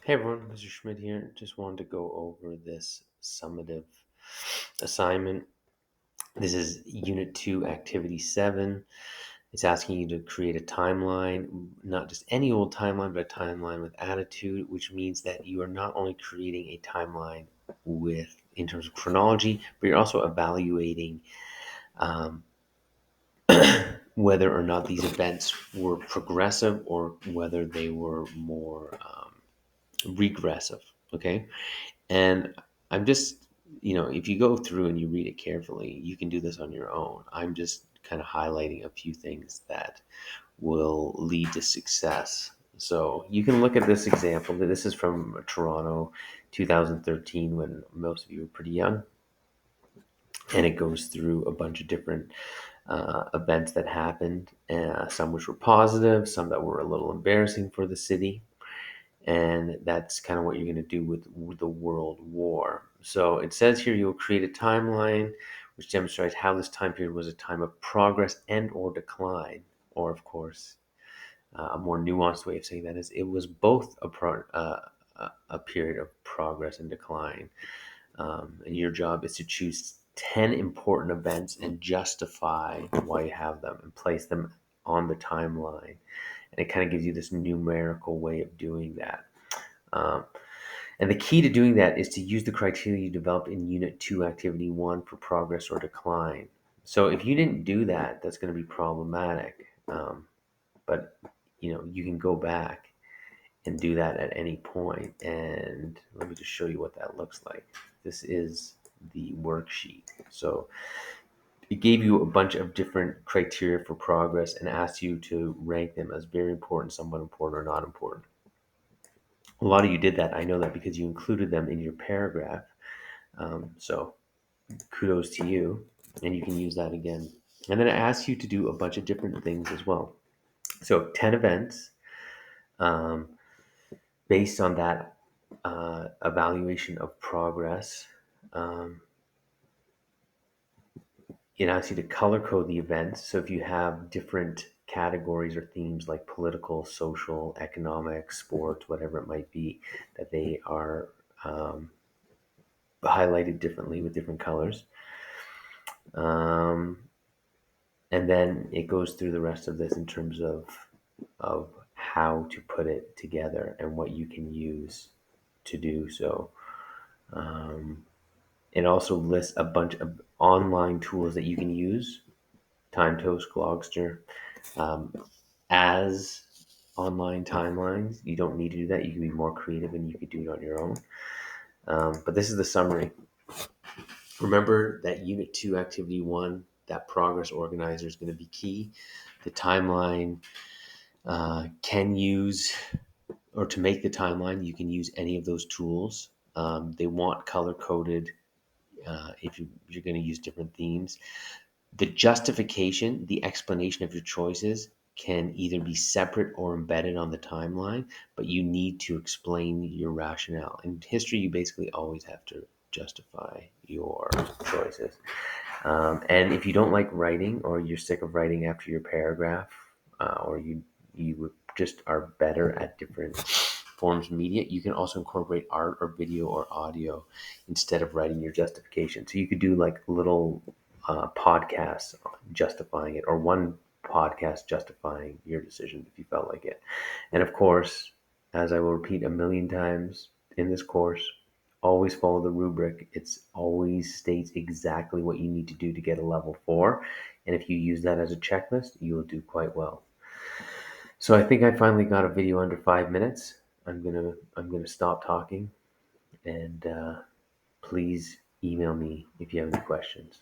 Hey everyone, Mr. Schmidt here. Just wanted to go over this summative assignment. This is Unit 2, Activity 7. It's asking you to create a timeline, not just any old timeline, but a timeline with attitude, which means that you are not only creating a timeline in terms of chronology, but you're also evaluating um, whether or not these events were progressive or whether they were more regressive. Okay. And I'm just, if you go through and you read it carefully, you can do this on your own. I'm just kind of highlighting a few things that will lead to success. So you can look at this example. This is from Toronto 2013 when most of you were pretty young. And it goes through a bunch of different events that happened, some which were positive, some that were a little embarrassing for the city. And that's kind of what you're going to do with the World War. So it says here you'll create a timeline which demonstrates how this time period was a time of progress and or decline, or of course, a more nuanced way of saying that is it was both a period of progress and decline. And your job is to choose 10 important events and justify why you have them and place them on the timeline. And it kind of gives you this numerical way of doing that. Um, and the key to doing that is to use the criteria you developed in Unit 2, Activity 1 for progress or decline. So if you didn't do that, that's going to be problematic. But you can go back and do that at any point. And let me just show you what that looks like. This is the worksheet. So it gave you a bunch of different criteria for progress and asked you to rank them as very important, somewhat important, or not important. A lot of you did that. I know that because you included them in your paragraph. So kudos to you. And you can use that again. And then it asks you to do a bunch of different things as well. So 10 events um, based on that evaluation of progress. Um, it asks you to color code the events. So if you have different categories or themes like political, social, economic, sports, whatever it might be, that they are highlighted differently with different colors. Um, and then it goes through the rest of this in terms of how to put it together and what you can use to do so. Um, it also lists a bunch of online tools that you can use, TimeToast, Glogster, um, as online timelines. You don't need to do that. You can be more creative and you could do it on your own. But this is the summary. Remember that Unit 2, Activity 1, that progress organizer is going to be key. The timeline can use, or to make the timeline, you can use any of those tools. They want color coded if you're going to use different themes. The justification, the explanation of your choices can either be separate or embedded on the timeline, but you need to explain your rationale. In history, you basically always have to justify your choices. And if you don't like writing, or you're sick of writing after your paragraph, or you just are better at different forms of media, you can also incorporate art or video or audio instead of writing your justification. So you could do like little podcasts justifying it, or one podcast justifying your decision if you felt like it. And of course, as I will repeat a million times in this course, always follow the rubric. It's always states exactly what you need to do to get a level 4. And if you use that as a checklist, you will do quite well. So I think I finally got a video under 5 minutes. I'm gonna stop talking, and please email me if you have any questions.